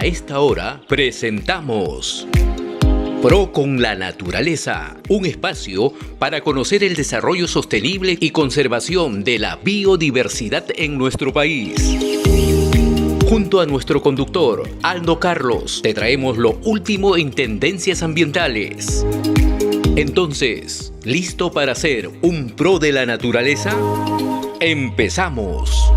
esta hora presentamos Pro con la Naturaleza, un espacio para conocer el desarrollo sostenible y conservación de la biodiversidad en nuestro país. Junto a nuestro conductor, Aldo Carlos, te traemos lo último en tendencias ambientales. Entonces, ¿listo para ser un pro de la naturaleza? ¡Empezamos!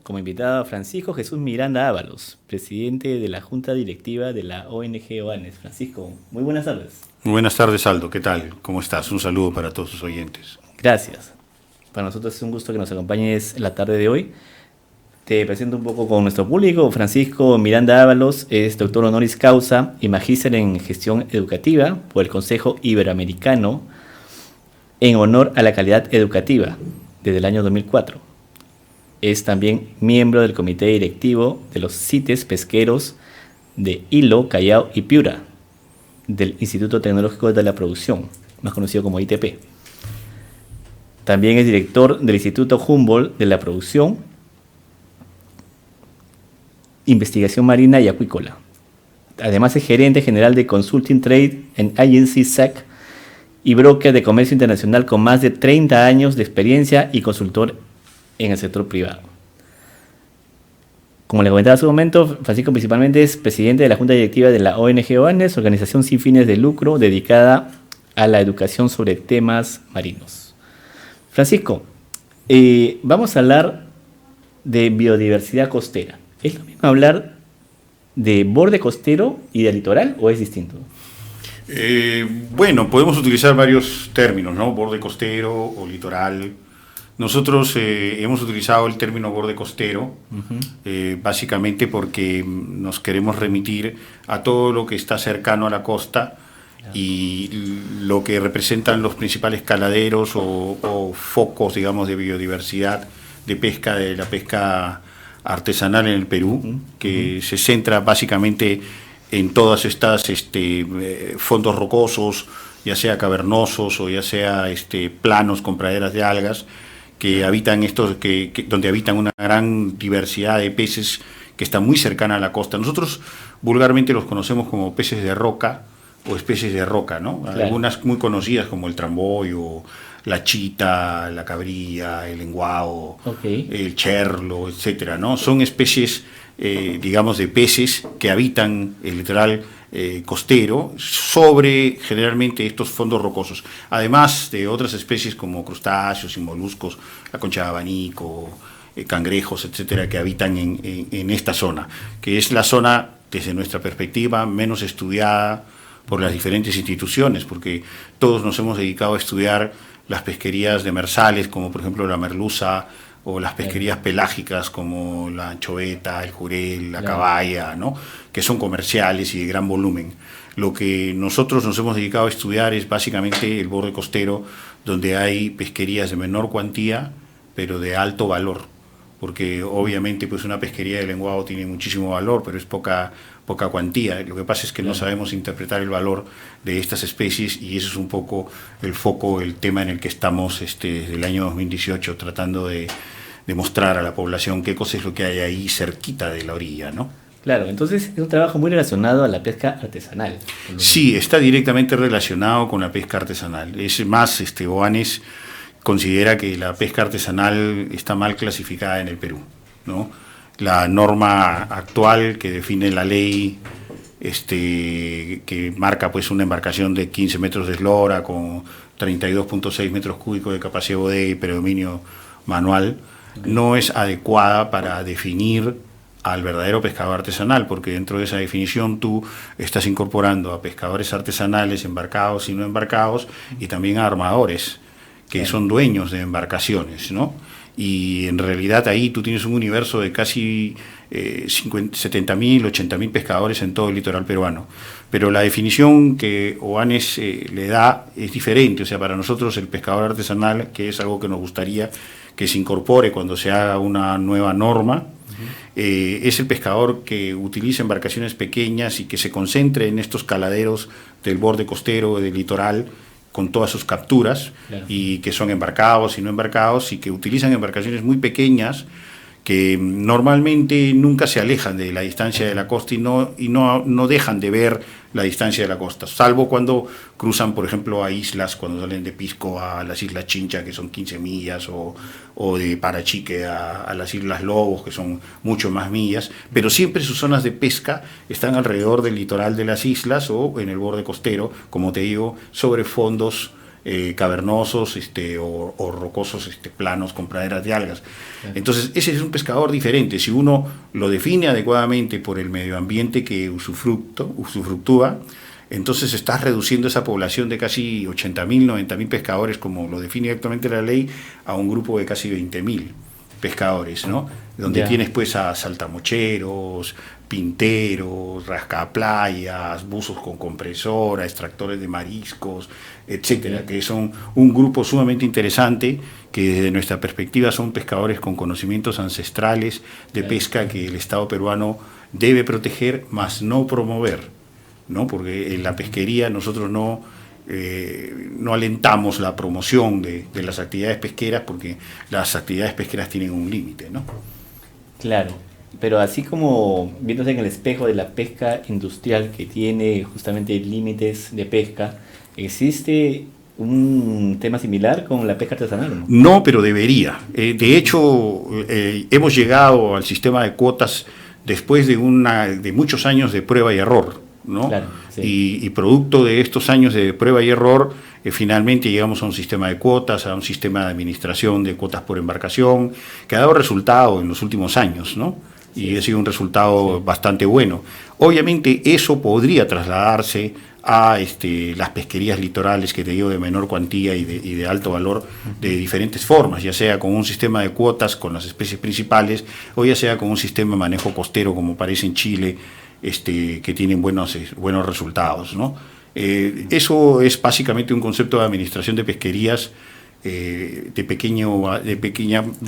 Como invitado a Francisco Jesús Miranda Ábalos, presidente de la Junta Directiva de la ONG Oanes. Francisco, muy buenas tardes. Muy buenas tardes, Aldo. ¿Qué tal? ¿Cómo estás? Un saludo para todos sus oyentes. Gracias. Para nosotros es un gusto que nos acompañes la tarde de hoy. Te presento un poco con nuestro público. Francisco Miranda Ábalos es doctor honoris causa y magíster en gestión educativa por el Consejo Iberoamericano en honor a la calidad educativa desde el año 2004. Es también miembro del comité directivo de los CITES pesqueros de Hilo, Callao y Piura, del Instituto Tecnológico de la Producción, más conocido como ITP. También es director del Instituto Humboldt de la Producción, Investigación Marina y Acuícola. Además es gerente general de Consulting Trade and Agency SAC y broker de comercio internacional con más de 30 años de experiencia y consultor en el sector privado. Como le comentaba hace un momento, Francisco principalmente es presidente de la Junta Directiva de la ONG Oanes, organización sin fines de lucro dedicada a la educación sobre temas marinos. Francisco, vamos a hablar de biodiversidad costera. ¿Es lo mismo hablar de borde costero y de litoral o es distinto? Bueno, podemos utilizar varios términos, ¿no? Borde costero o litoral. Nosotros hemos utilizado el término borde costero, básicamente porque nos queremos remitir a todo lo que está cercano a la costa y lo que representan los principales caladeros o focos, digamos, de biodiversidad de la pesca artesanal en el Perú, que se centra básicamente en todas estas fondos rocosos, ya sea cavernosos o ya sea planos con praderas de algas, que habitan donde habitan una gran diversidad de peces que está muy cercana a la costa. Nosotros vulgarmente los conocemos como peces de roca o especies de roca, ¿no? Claro. Algunas muy conocidas como el tramboyo, la chita, la cabrilla, el lenguao, el cherlo, etcétera, ¿no? Son especies, digamos, de peces que habitan el litoral costero sobre generalmente estos fondos rocosos, además de otras especies como crustáceos y moluscos, la concha de abanico, cangrejos, etcétera, que habitan en esta zona, que es la zona, desde nuestra perspectiva, menos estudiada por las diferentes instituciones, porque todos nos hemos dedicado a estudiar las pesquerías demersales, como por ejemplo la merluza, o las pesquerías pelágicas como la anchoveta, el jurel, la caballa, ¿no? Que son comerciales y de gran volumen. Lo que nosotros nos hemos dedicado a estudiar es básicamente el borde costero, donde hay pesquerías de menor cuantía, pero de alto valor, porque obviamente pues una pesquería de lenguado tiene muchísimo valor, pero es poca cuantía. Lo que pasa es que no sabemos interpretar el valor de estas especies y eso es un poco el tema en el que estamos desde el año 2018 tratando de mostrar a la población qué cosa es lo que hay ahí cerquita de la orilla, ¿no? Claro, entonces es un trabajo muy relacionado a la pesca artesanal. Sí, está directamente relacionado con la pesca artesanal. Es más, Oanes considera que la pesca artesanal está mal clasificada en el Perú, ¿no? La norma actual que define la ley que marca pues una embarcación de 15 metros de eslora con 32.6 metros cúbicos de capacidad de bodega y predominio manual, no es adecuada para definir al verdadero pescador artesanal, porque dentro de esa definición tú estás incorporando a pescadores artesanales embarcados y no embarcados y también a armadores que son dueños de embarcaciones, ¿no? Y en realidad ahí tú tienes un universo de casi 70.000, 80.000 pescadores en todo el litoral peruano. Pero la definición que Oanes le da es diferente, o sea, para nosotros el pescador artesanal, que es algo que nos gustaría que se incorpore cuando se haga una nueva norma, es el pescador que utiliza embarcaciones pequeñas y que se concentre en estos caladeros del borde costero, del litoral, con todas sus capturas, y que son embarcados y no embarcados, y que utilizan embarcaciones muy pequeñas que normalmente nunca se alejan de la distancia de la costa y no dejan de ver la distancia de la costa, salvo cuando cruzan, por ejemplo, a islas, cuando salen de Pisco a las Islas Chincha, que son 15 millas, o de Parachique a las Islas Lobos, que son mucho más millas, pero siempre sus zonas de pesca están alrededor del litoral de las islas o en el borde costero, como te digo, sobre fondos cavernosos o rocosos planos con praderas de algas. Entonces ese es un pescador diferente. Si uno lo define adecuadamente por el medio ambiente que usufructúa, entonces estás reduciendo esa población de casi 80.000, 90.000 pescadores, como lo define actualmente la ley, a un grupo de casi 20.000 pescadores, ¿no? Donde tienes pues a saltamocheros, pinteros, rascaplayas, buzos con compresora, extractores de mariscos, etcétera, que son un grupo sumamente interesante, que desde nuestra perspectiva son pescadores con conocimientos ancestrales de pesca que el Estado peruano debe proteger, más no promover, ¿no? Porque en la pesquería nosotros no alentamos la promoción de las actividades pesqueras, porque las actividades pesqueras tienen un límite, ¿no? Claro, pero así como viéndose en el espejo de la pesca industrial, que tiene justamente límites de pesca, ¿existe un tema similar con la pesca artesanal, ¿no? No, pero debería. De hecho, hemos llegado al sistema de cuotas después de muchos años de prueba y error, ¿no? Claro, sí. Y producto de estos años de prueba y error, finalmente llegamos a un sistema de cuotas, a un sistema de administración de cuotas por embarcación, que ha dado resultado en los últimos años, ¿no? Sí. Y ha sido un resultado bastante bueno. Obviamente eso podría trasladarse a las pesquerías litorales, que te digo, de menor cuantía y de alto valor, de diferentes formas, ya sea con un sistema de cuotas con las especies principales, o ya sea con un sistema de manejo costero, como parece en Chile, que tienen buenos resultados, ¿no? Eso es básicamente un concepto de administración de pesquerías de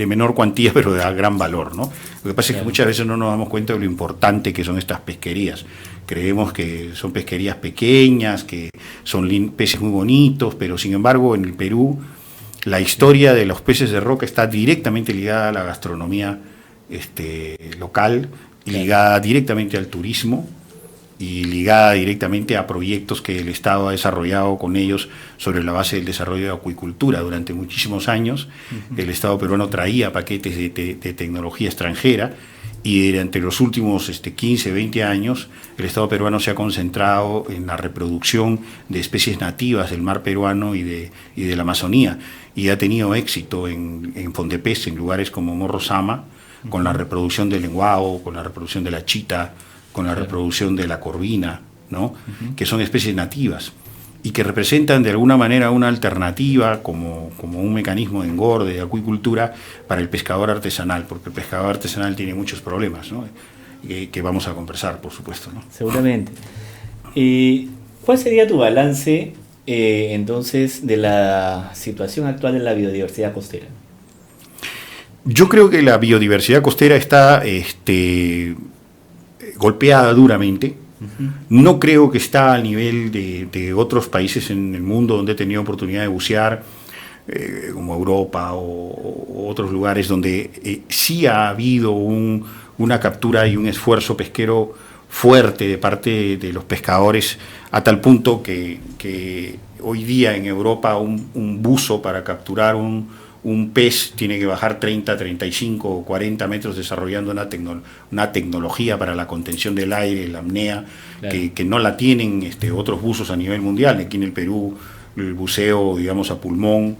menor cuantía, pero de gran valor, ¿no? Lo que pasa es que muchas veces no nos damos cuenta de lo importante que son estas pesquerías. Creemos que son pesquerías pequeñas, que son peces muy bonitos, pero sin embargo en el Perú la historia de los peces de roca está directamente ligada a la gastronomía local, ligada directamente al turismo y ligada directamente a proyectos que el Estado ha desarrollado con ellos sobre la base del desarrollo de acuicultura. Durante muchísimos años el Estado peruano traía paquetes de tecnología extranjera, y durante los últimos 15, 20 años el Estado peruano se ha concentrado en la reproducción de especies nativas del mar peruano y de la Amazonía, y ha tenido éxito en Fondepes, en lugares como Morro Sama, con la reproducción del lenguao, con la reproducción de la chita, con la reproducción de la corvina, ¿no? Que son especies nativas y que representan de alguna manera una alternativa como un mecanismo de engorde, de acuicultura para el pescador artesanal, porque el pescador artesanal tiene muchos problemas, ¿no? Que vamos a conversar, por supuesto, ¿no? Seguramente. ¿Cuál sería tu balance entonces de la situación actual de la biodiversidad costera? Yo creo que la biodiversidad costera está golpeada duramente. No creo que está al nivel de otros países en el mundo donde he tenido oportunidad de bucear, como Europa o otros lugares donde sí ha habido una captura y un esfuerzo pesquero fuerte de parte de los pescadores, a tal punto que hoy día en Europa un buzo para capturar un pez tiene que bajar 30, 35 o 40 metros desarrollando una tecnología para la contención del aire, la apnea, claro, que no la tienen otros buzos a nivel mundial. Aquí en el Perú el buceo, digamos, a pulmón,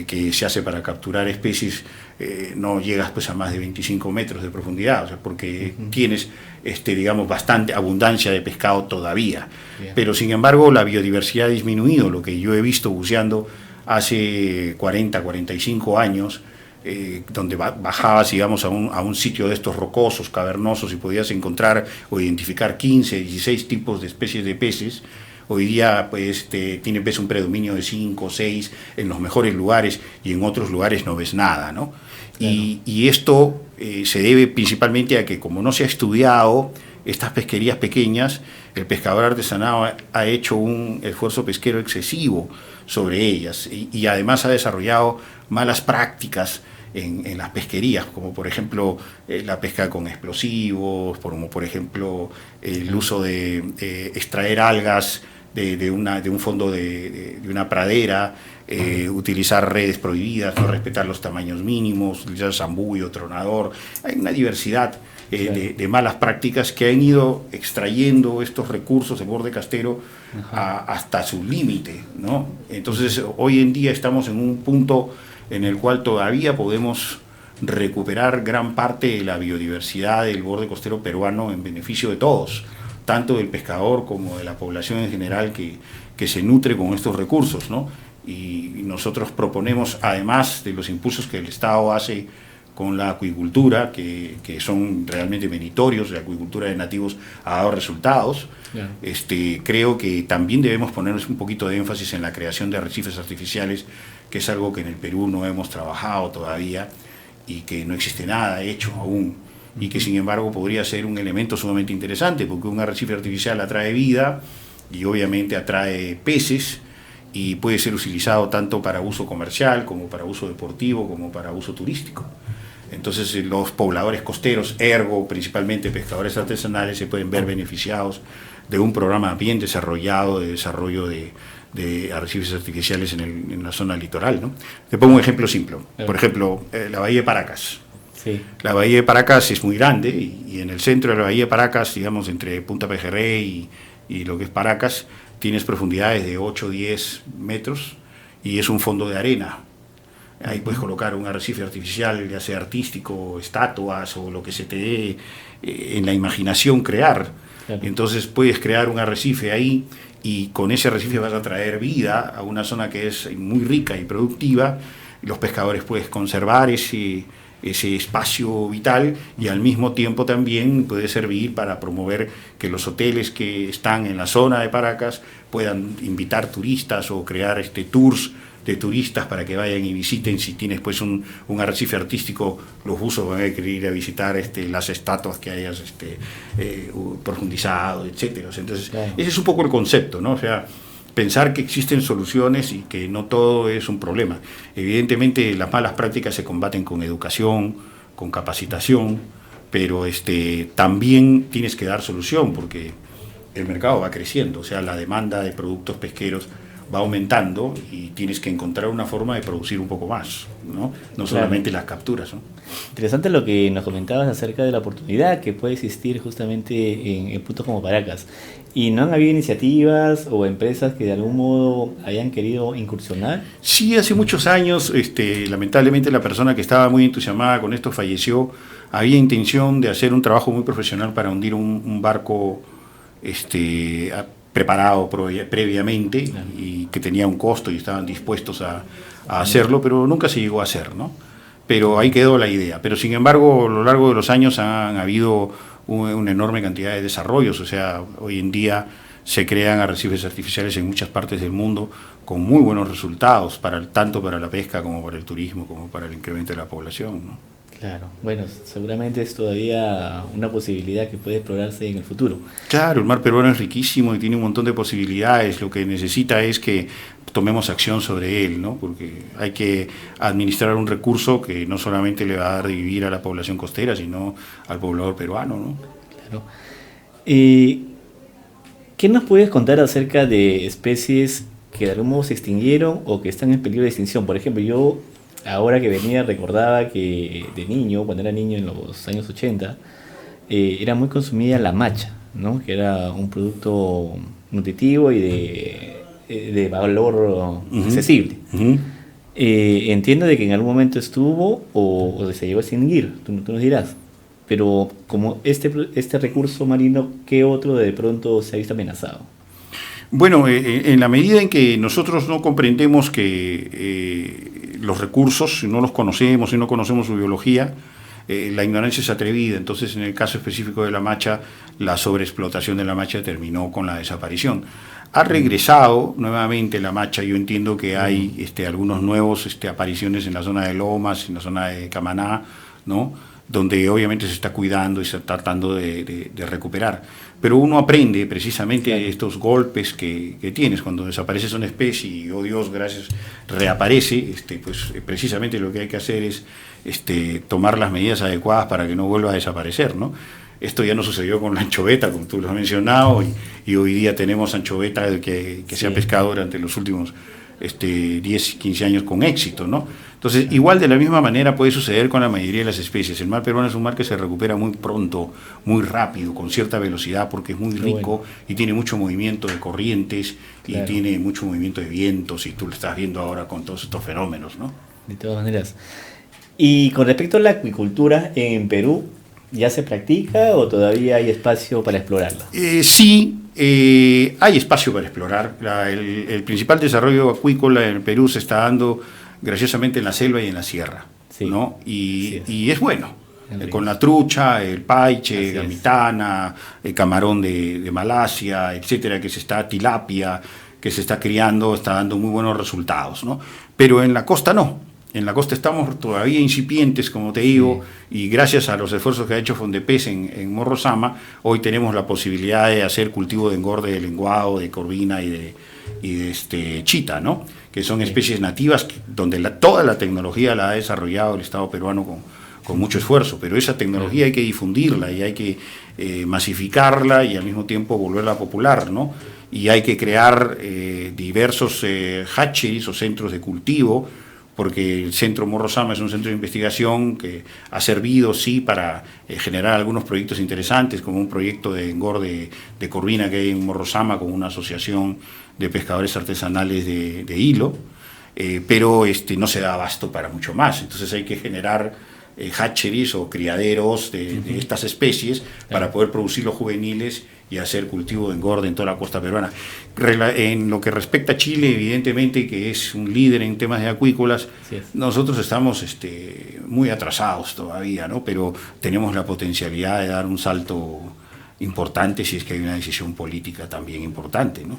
que se hace para capturar especies, no llegas pues a más de 25 metros de profundidad, o sea, porque tienes digamos, bastante abundancia de pescado todavía. Pero sin embargo la biodiversidad ha disminuido. Lo que yo he visto buceando hace 40, 45 años, donde bajabas, digamos, a un sitio de estos rocosos, cavernosos, y podías encontrar o identificar 15, 16 tipos de especies de peces. Hoy día pues ves un predominio de 5 o 6 en los mejores lugares, y en otros lugares no ves nada, ¿no? Claro. Y esto se debe principalmente a que, como no se ha estudiado estas pesquerías pequeñas, el pescador artesanal ha hecho un esfuerzo pesquero excesivo sobre ellas, y además ha desarrollado malas prácticas en las pesquerías, como por ejemplo la pesca con explosivos, como por ejemplo el uso de extraer algas de un fondo de una pradera, utilizar redes prohibidas, no respetar los tamaños mínimos, utilizar zambullo, tronador. Hay una diversidad de malas prácticas que han ido extrayendo estos recursos del borde costero hasta su límite, ¿no? Entonces hoy en día estamos en un punto en el cual todavía podemos recuperar gran parte de la biodiversidad del borde costero peruano en beneficio de todos, tanto del pescador como de la población en general que se nutre con estos recursos, ¿no? Y nosotros proponemos, además de los impulsos que el Estado hace con la acuicultura, que son realmente meritorios, la acuicultura de nativos ha dado resultados. Yeah. Creo que también debemos ponernos un poquito de énfasis en la creación de arrecifes artificiales, que es algo que en el Perú no hemos trabajado todavía y que no existe nada hecho aún, y que sin embargo podría ser un elemento sumamente interesante, porque un arrecife artificial atrae vida y obviamente atrae peces, y puede ser utilizado tanto para uso comercial como para uso deportivo como para uso turístico. Entonces los pobladores costeros, ergo principalmente pescadores artesanales, se pueden ver beneficiados de un programa bien desarrollado de desarrollo de arrecifes artificiales en la zona litoral, ¿no? Te pongo un ejemplo simple. Por ejemplo, la bahía de Paracas. Sí. La bahía de Paracas es muy grande y en el centro de la bahía de Paracas, digamos entre Punta Pejerrey y lo que es Paracas, tienes profundidades de 8 o 10 metros y es un fondo de arena. Ahí puedes colocar un arrecife artificial, ya sea artístico, estatuas o lo que se te dé en la imaginación crear. Claro. Entonces puedes crear un arrecife ahí y con ese arrecife vas a traer vida a una zona que es muy rica y productiva. Los pescadores pueden conservar ese espacio vital y al mismo tiempo también puede servir para promover que los hoteles que están en la zona de Paracas puedan invitar turistas o crear tours de turistas para que vayan y visiten. Si tienes pues un arrecife artístico, los buzos van a querer ir a visitar las estatuas que hayas profundizado, etcétera. Entonces, claro, ese es un poco el concepto, ¿no? O sea, pensar que existen soluciones y que no todo es un problema. Evidentemente las malas prácticas se combaten con educación, con capacitación, pero también tienes que dar solución porque el mercado va creciendo, o sea, la demanda de productos pesqueros va aumentando y tienes que encontrar una forma de producir un poco más, ¿no? No solamente las capturas, ¿no? Interesante lo que nos comentabas acerca de la oportunidad que puede existir justamente en puntos como Paracas. ¿Y no han habido iniciativas o empresas que de algún modo hayan querido incursionar? Sí, hace muchos años, lamentablemente la persona que estaba muy entusiasmada con esto falleció. Había intención de hacer un trabajo muy profesional para hundir un barco preparado previamente, claro, y que tenía un costo y estaban dispuestos a hacerlo, pero nunca se llegó a hacer, ¿no? Pero ahí quedó la idea. Pero sin embargo, a lo largo de los años han habido una enorme cantidad de desarrollos, o sea, hoy en día se crean arrecifes artificiales en muchas partes del mundo con muy buenos resultados, tanto para la pesca como para el turismo, como para el incremento de la población, ¿no? Claro, bueno, seguramente es todavía una posibilidad que puede explorarse en el futuro. Claro, el mar peruano es riquísimo y tiene un montón de posibilidades, lo que necesita es que tomemos acción sobre él, ¿no? Porque hay que administrar un recurso que no solamente le va a dar de vivir a la población costera, sino al poblador peruano, ¿no? Claro. ¿Qué nos puedes contar acerca de especies que de algún modo se extinguieron o que están en peligro de extinción? Por ejemplo, yo ahora que venía recordaba que de niño, cuando era niño en los años 80, era muy consumida la macha, ¿no? Que era un producto nutritivo y de valor accesible. Uh-huh. Entiendo de que en algún momento estuvo o se llegó a extinguir, tú nos dirás, pero como este recurso marino, ¿qué otro de pronto se ha visto amenazado? Bueno, en la medida en que nosotros no comprendemos que los recursos, si no los conocemos, si no conocemos su biología, la ignorancia es atrevida. Entonces, en el caso específico de la macha, la sobreexplotación de la macha terminó con la desaparición. Ha regresado nuevamente la macha. Yo entiendo que hay algunos nuevos apariciones en la zona de Lomas, en la zona de Camaná, ¿no? donde obviamente se está cuidando y se está tratando de recuperar. Pero uno aprende precisamente de estos golpes que tienes. Cuando desapareces una especie y, oh Dios, gracias, reaparece, pues precisamente lo que hay que hacer es tomar las medidas adecuadas para que no vuelva a desaparecer, ¿no? Esto ya no sucedió con la anchoveta, como tú lo has mencionado, y hoy día tenemos anchoveta que se ha pescado durante los últimos 10, 15 años con éxito, ¿no? Entonces, igual de la misma manera puede suceder con la mayoría de las especies. El mar peruano es un mar que se recupera muy pronto, muy rápido, con cierta velocidad, porque es muy rico y tiene mucho movimiento de corrientes y tiene mucho movimiento de vientos, y tú lo estás viendo ahora con todos estos fenómenos, ¿no? De todas maneras. Y con respecto a la acuicultura en Perú, ¿ya se practica o todavía hay espacio para explorarla? Sí, hay espacio para explorar. El principal desarrollo acuícola en Perú se está dando graciosamente en la selva y en la sierra, ¿no? Y es bueno, con la trucha, el paiche, gamitana, el camarón de Malasia, etcétera, tilapia, que se está criando, está dando muy buenos resultados, ¿no? Pero en la costa no. En la costa estamos todavía incipientes, como te digo, y gracias a los esfuerzos que ha hecho Fondepes en Morro Sama, hoy tenemos la posibilidad de hacer cultivo de engorde de lenguado, de corvina y de chita, ¿no? Que son especies nativas donde toda la tecnología la ha desarrollado el Estado peruano con mucho esfuerzo, pero esa tecnología hay que difundirla y hay que masificarla y al mismo tiempo volverla popular, ¿no? Y hay que crear diversos hatcheries o centros de cultivo, porque el Centro Morro Sama es un centro de investigación que ha servido, sí, para generar algunos proyectos interesantes, como un proyecto de engorde de corvina que hay en Morro Sama con una asociación de pescadores artesanales de hilo, pero no se da abasto para mucho más. Entonces hay que generar hatcheries o criaderos de estas especies para poder producir los juveniles y hacer cultivo de engorde en toda la costa peruana. En lo que respecta a Chile, evidentemente, que es un líder en temas de acuícolas, nosotros estamos muy atrasados todavía, ¿no? Pero tenemos la potencialidad de dar un salto importante si es que hay una decisión política también importante, ¿no?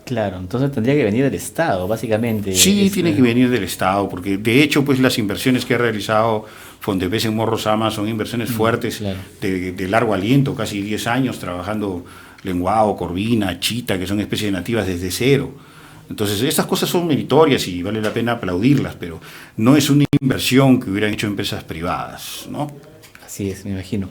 Claro, entonces tendría que venir del Estado, básicamente. Sí, tiene que venir del Estado, porque de hecho, pues las inversiones que ha realizado Fondepes en Morro Sama son inversiones fuertes, de largo aliento, casi 10 años trabajando lenguado, corvina, chita, que son especies nativas desde cero. Entonces, estas cosas son meritorias y vale la pena aplaudirlas, pero no es una inversión que hubieran hecho empresas privadas, ¿no? Así es, me imagino.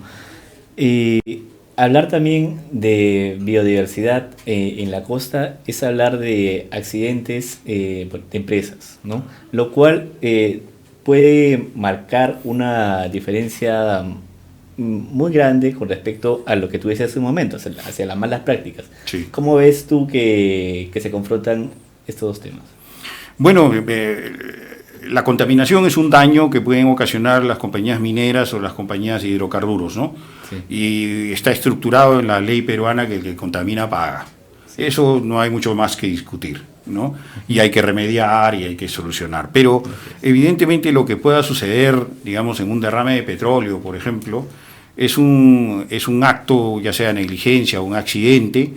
Hablar también de biodiversidad en la costa es hablar de accidentes de empresas, ¿no? Lo cual puede marcar una diferencia muy grande con respecto a lo que tú decías hace un momento, hacia las malas prácticas. Sí. ¿Cómo ves tú que se confrontan estos dos temas? Bueno, la contaminación es un daño que pueden ocasionar las compañías mineras o las compañías de hidrocarburos, ¿no? Sí. Y está estructurado en la ley peruana que el que contamina paga. Sí. Eso no hay mucho más que discutir, ¿no? Y hay que remediar y hay que solucionar. Pero evidentemente lo que pueda suceder, digamos, en un derrame de petróleo, por ejemplo, es un acto, ya sea negligencia o un accidente,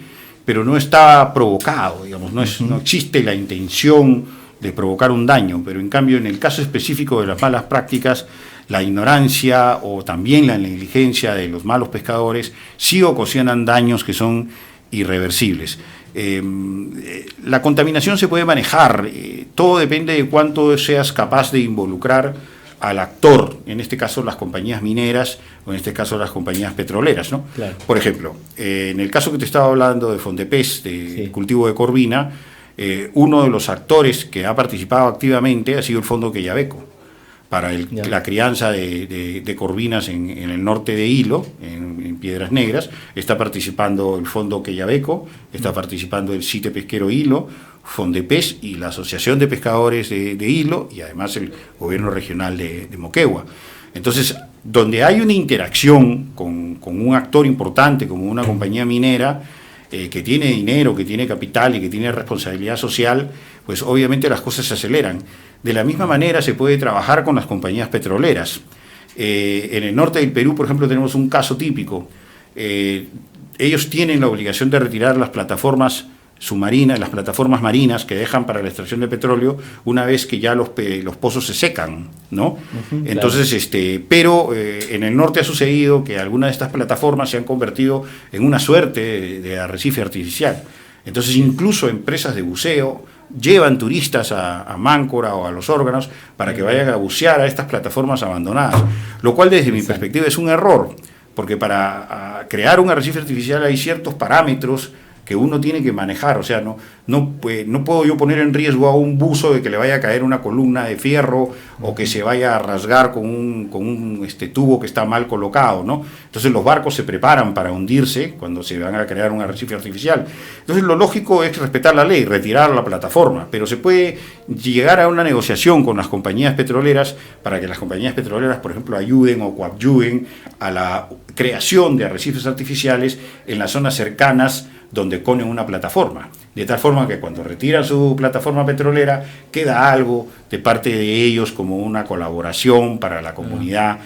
pero no está provocado, digamos, no existe la intención de provocar un daño, pero en cambio en el caso específico de las malas prácticas, la ignorancia o también la negligencia de los malos pescadores sí ocasionan daños que son irreversibles. La contaminación se puede manejar, todo depende de cuánto seas capaz de involucrar al actor, en este caso las compañías mineras o en este caso las compañías petroleras, ¿no? Claro. Por ejemplo, en el caso que te estaba hablando de Fondepes, de cultivo de corvina, uno de los actores que ha participado activamente ha sido el Fondo Quellaveco para la crianza de corvinas en el norte de Hilo, en Piedras Negras. Está participando el Fondo Quellaveco, está participando el CITE Pesquero Hilo, Fondepes y la Asociación de Pescadores de Hilo, y además el gobierno regional de Moquegua. Entonces, donde hay una interacción con un actor importante como una compañía minera, que tiene dinero, que tiene capital y que tiene responsabilidad social, pues obviamente las cosas se aceleran. De la misma manera se puede trabajar con las compañías petroleras. En el norte del Perú, por ejemplo, tenemos un caso típico. Ellos tienen la obligación de retirar las plataformas submarinas, las plataformas marinas que dejan para la extracción de petróleo una vez que ya los pozos se secan, ¿no? Entonces, claro. Pero en el norte ha sucedido que algunas de estas plataformas se han convertido en una suerte de arrecife artificial. Entonces, incluso empresas de buceo llevan turistas a Máncora o a Los Órganos para que vayan a bucear a estas plataformas abandonadas, lo cual desde mi perspectiva es un error, porque para crear un arrecife artificial hay ciertos parámetros que uno tiene que manejar. O sea, no puedo yo poner en riesgo a un buzo de que le vaya a caer una columna de fierro o que se vaya a rasgar con un tubo que está mal colocado, ¿no? Entonces los barcos se preparan para hundirse cuando se van a crear un arrecife artificial. Entonces lo lógico es respetar la ley, retirar la plataforma, pero se puede llegar a una negociación con las compañías petroleras para que las compañías petroleras, por ejemplo, ayuden o coadyuven a la creación de arrecifes artificiales en las zonas cercanas donde ponen una plataforma, de tal forma que cuando retiran su plataforma petrolera queda algo de parte de ellos como una colaboración para la comunidad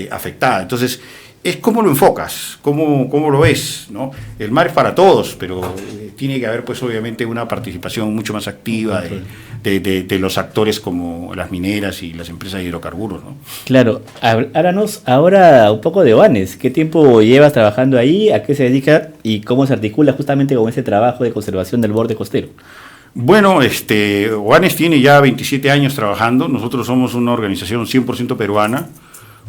afectada. Entonces, es cómo lo enfocas, cómo lo ves, ¿no? El mar es para todos, pero tiene que haber, pues, obviamente, una participación mucho más activa de los actores como las mineras y las empresas de hidrocarburos, ¿no? Claro. Háblanos ahora un poco de Oanes. ¿Qué tiempo llevas trabajando ahí? ¿A qué se dedica? ¿Y cómo se articula justamente con ese trabajo de conservación del borde costero? Bueno, Oanes tiene ya 27 años trabajando. Nosotros somos una organización 100% peruana,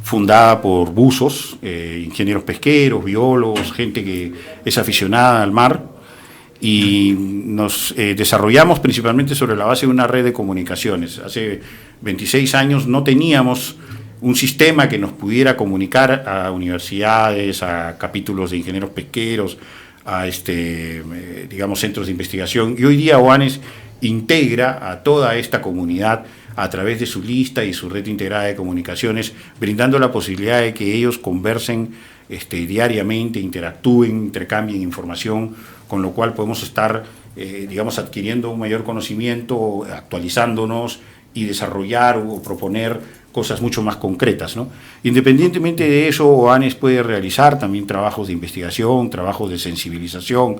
fundada por buzos, ingenieros pesqueros, biólogos, gente que es aficionada al mar, y nos desarrollamos principalmente sobre la base de una red de comunicaciones. Hace 26 años no teníamos un sistema que nos pudiera comunicar a universidades, a capítulos de ingenieros pesqueros, a digamos, centros de investigación, y hoy día Oanes integra a toda esta comunidad a través de su lista y su red integrada de comunicaciones, brindando la posibilidad de que ellos conversen diariamente, interactúen, intercambien información, con lo cual podemos estar, digamos, adquiriendo un mayor conocimiento, actualizándonos y desarrollar o proponer cosas mucho más concretas, ¿no? Independientemente de eso, Oanes puede realizar también trabajos de investigación, trabajos de sensibilización.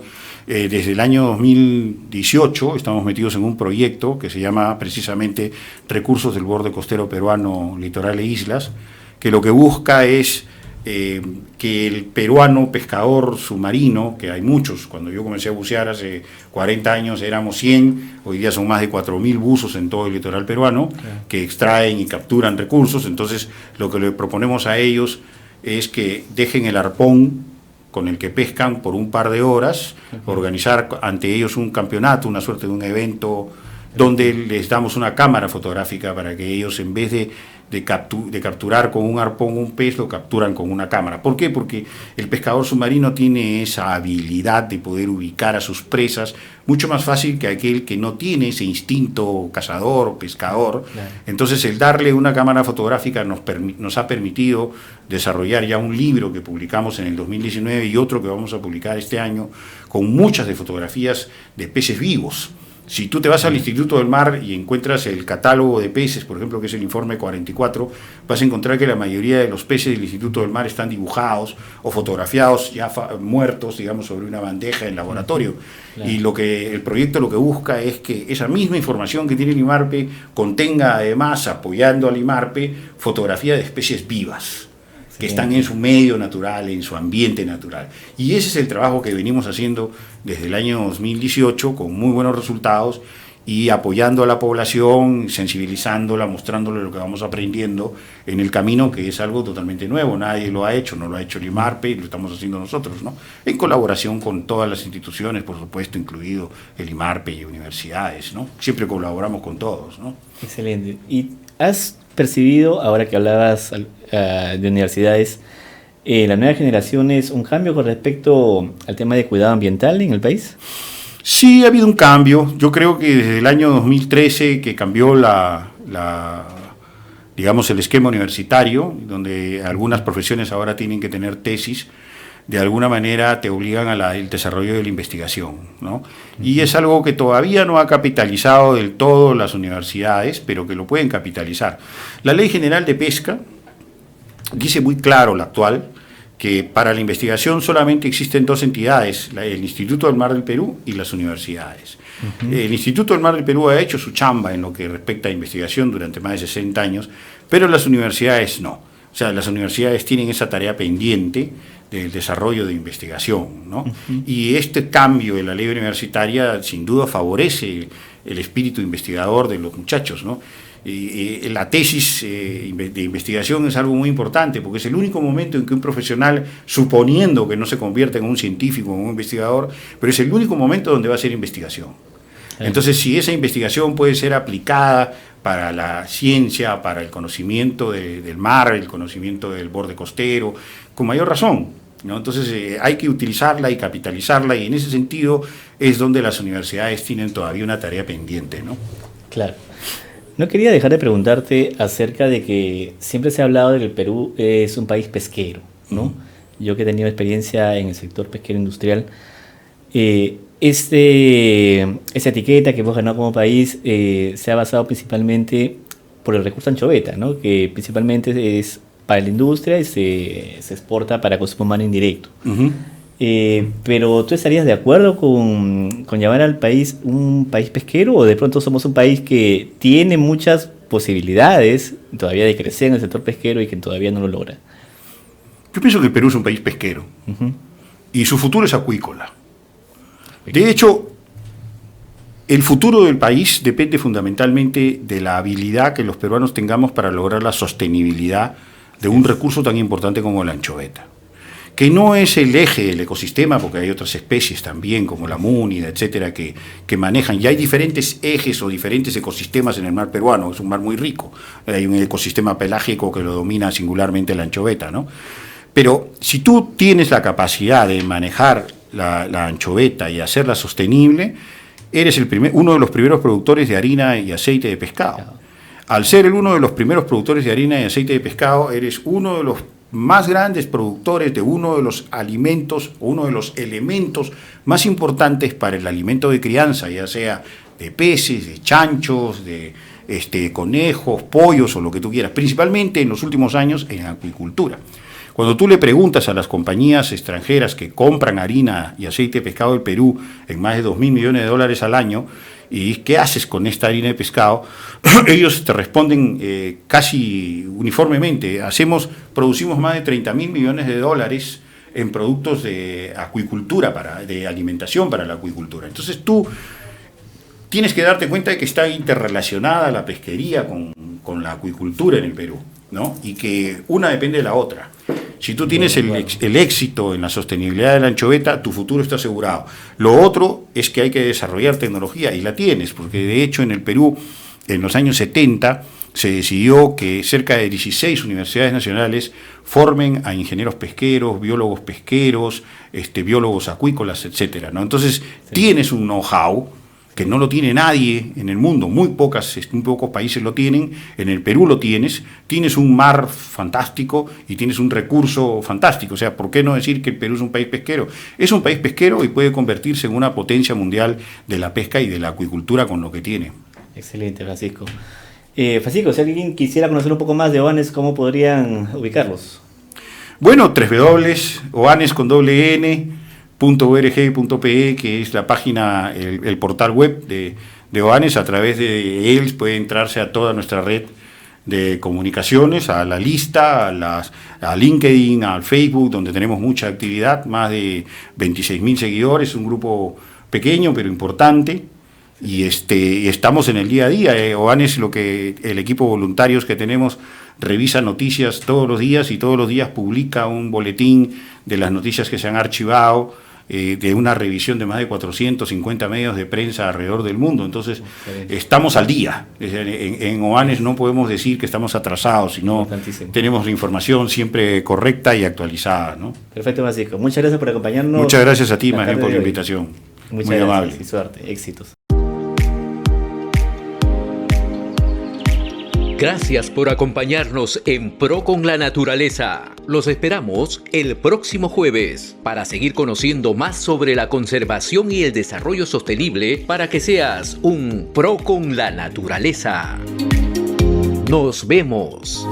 Desde el año 2018 estamos metidos en un proyecto que se llama precisamente Recursos del Borde Costero Peruano, Litoral e Islas, que lo que busca es que el peruano pescador submarino, que hay muchos, cuando yo comencé a bucear hace 40 años éramos 100, hoy día son más de 4.000 buzos en todo el litoral peruano, que extraen y capturan recursos. Entonces lo que le proponemos a ellos es que dejen el arpón con el que pescan por un par de horas, organizar ante ellos un campeonato, una suerte de un evento, donde les damos una cámara fotográfica para que ellos, en vez de capturar con un arpón un pez, lo capturan con una cámara. ¿Por qué? Porque el pescador submarino tiene esa habilidad de poder ubicar a sus presas mucho más fácil que aquel que no tiene ese instinto cazador o pescador. Claro. Entonces, el darle una cámara fotográfica nos ha permitido desarrollar ya un libro que publicamos en el 2019 y otro que vamos a publicar este año, con muchas de fotografías de peces vivos. Si tú te vas al Instituto del Mar y encuentras el catálogo de peces, por ejemplo, que es el informe 44, vas a encontrar que la mayoría de los peces del Instituto del Mar están dibujados o fotografiados ya muertos, digamos, sobre una bandeja en laboratorio. Claro. Y el proyecto lo que busca es que esa misma información que tiene el IMARPE contenga, además, apoyando al IMARPE, fotografía de especies vivas, que están en su medio natural, en su ambiente natural. Y ese es el trabajo que venimos haciendo desde el año 2018, con muy buenos resultados, y apoyando a la población, sensibilizándola, mostrándole lo que vamos aprendiendo en el camino, que es algo totalmente nuevo. Nadie lo ha hecho, no lo ha hecho el IMARPE, y lo estamos haciendo nosotros, ¿no? En colaboración con todas las instituciones, por supuesto, incluido el IMARPE y universidades, ¿no? Siempre colaboramos con todos, ¿no? Excelente. ¿Y has percibido, ahora que hablabas de universidades, las nuevas generaciones, un cambio con respecto al tema de cuidado ambiental en el país? Sí, ha habido un cambio. Yo creo que desde el año 2013 que cambió digamos, el esquema universitario, donde algunas profesiones ahora tienen que tener tesis, de alguna manera te obligan al desarrollo de la investigación, ¿no? Y es algo que todavía no ha capitalizado del todo las universidades, pero que lo pueden capitalizar. La Ley General de Pesca dice muy claro, la actual, que para la investigación solamente existen dos entidades, el Instituto del Mar del Perú y las universidades. El Instituto del Mar del Perú ha hecho su chamba en lo que respecta a investigación durante más de 60 años, pero las universidades no. O sea, las universidades tienen esa tarea pendiente del desarrollo de investigación, ¿no? Y este cambio en la ley universitaria sin duda favorece el espíritu investigador de los muchachos, ¿no? La tesis de investigación es algo muy importante porque es el único momento en que un profesional, suponiendo que no se convierta en un científico o en un investigador, pero es el único momento donde va a hacer investigación. Entonces, si esa investigación puede ser aplicada para la ciencia, para el conocimiento del mar, el conocimiento del borde costero, con mayor razón, ¿no? Entonces hay que utilizarla y capitalizarla, y en ese sentido es donde las universidades tienen todavía una tarea pendiente, ¿no? Claro. No quería dejar de preguntarte acerca de que siempre se ha hablado de que el Perú es un país pesquero, ¿no? Yo que he tenido experiencia en el sector pesquero industrial, esa etiqueta que hemos ganado como país se ha basado principalmente por el recurso anchoveta, ¿no? Que principalmente es para la industria y se exporta para consumo humano indirecto. Pero ¿tú estarías de acuerdo con llamar al país un país pesquero, o de pronto somos un país que tiene muchas posibilidades todavía de crecer en el sector pesquero y que todavía no lo logra? Yo pienso que el Perú es un país pesquero y su futuro es acuícola. De hecho, el futuro del país depende fundamentalmente de la habilidad que los peruanos tengamos para lograr la sostenibilidad de un recurso tan importante como la anchoveta, que no es el eje del ecosistema, porque hay otras especies también, como la múnida, etcétera, que manejan. Ya hay diferentes ejes o diferentes ecosistemas en el mar peruano, es un mar muy rico. Hay un ecosistema pelágico que lo domina singularmente la anchoveta, ¿no? Pero si tú tienes la capacidad de manejar la anchoveta y hacerla sostenible, eres uno de los primeros productores de harina y aceite de pescado. Al ser uno de los primeros productores de harina y aceite de pescado, eres uno de los más grandes productores de uno de los alimentos, uno de los elementos más importantes para el alimento de crianza, ya sea de peces, de chanchos, de conejos, pollos o lo que tú quieras, principalmente en los últimos años en acuicultura. Cuando tú le preguntas a las compañías extranjeras que compran harina y aceite de pescado del Perú en más de $2.000 millones al año, ¿y qué haces con esta harina de pescado? Ellos te responden casi uniformemente. Producimos más de $30.000 millones en productos de acuicultura, de alimentación para la acuicultura. Entonces tú tienes que darte cuenta de que está interrelacionada la pesquería con la acuicultura en el Perú, ¿no? Y que una depende de la otra. Si tú tienes el éxito en la sostenibilidad de la anchoveta, tu futuro está asegurado. Lo otro es que hay que desarrollar tecnología, y la tienes, porque de hecho en el Perú, en los años 70, se decidió que cerca de 16 universidades nacionales formen a ingenieros pesqueros, biólogos pesqueros, biólogos acuícolas, etcétera, ¿no? Entonces tienes un know-how que no lo tiene nadie en el mundo, muy pocos países lo tienen. En el Perú lo tienes un mar fantástico y tienes un recurso fantástico. O sea, ¿por qué no decir que el Perú es un país pesquero? Es un país pesquero y puede convertirse en una potencia mundial de la pesca y de la acuicultura con lo que tiene. Excelente, Francisco. Francisco, si alguien quisiera conocer un poco más de Oanes, ¿cómo podrían ubicarlos? Bueno, www.oanes.org.pe, que es la página, el portal web de Oanes. A través de él puede entrarse a toda nuestra red de comunicaciones, a la lista, a LinkedIn, al Facebook, donde tenemos mucha actividad, más de 26.000 seguidores, un grupo pequeño pero importante. Y estamos en el día a día. Oanes, el equipo de voluntarios que tenemos, revisa noticias todos los días y todos los días publica un boletín de las noticias que se han archivado, de una revisión de más de 450 medios de prensa alrededor del mundo. Entonces, estamos al día. En Oanes no podemos decir que estamos atrasados, sino tenemos la información siempre correcta y actualizada, ¿no? Perfecto, Francisco. Muchas gracias por acompañarnos. Muchas gracias a ti, más bien, por la invitación. Muchas Muy gracias amable. Y suerte, éxitos. Gracias por acompañarnos en Pro con la Naturaleza. Los esperamos el próximo jueves para seguir conociendo más sobre la conservación y el desarrollo sostenible, para que seas un Pro con la Naturaleza. Nos vemos.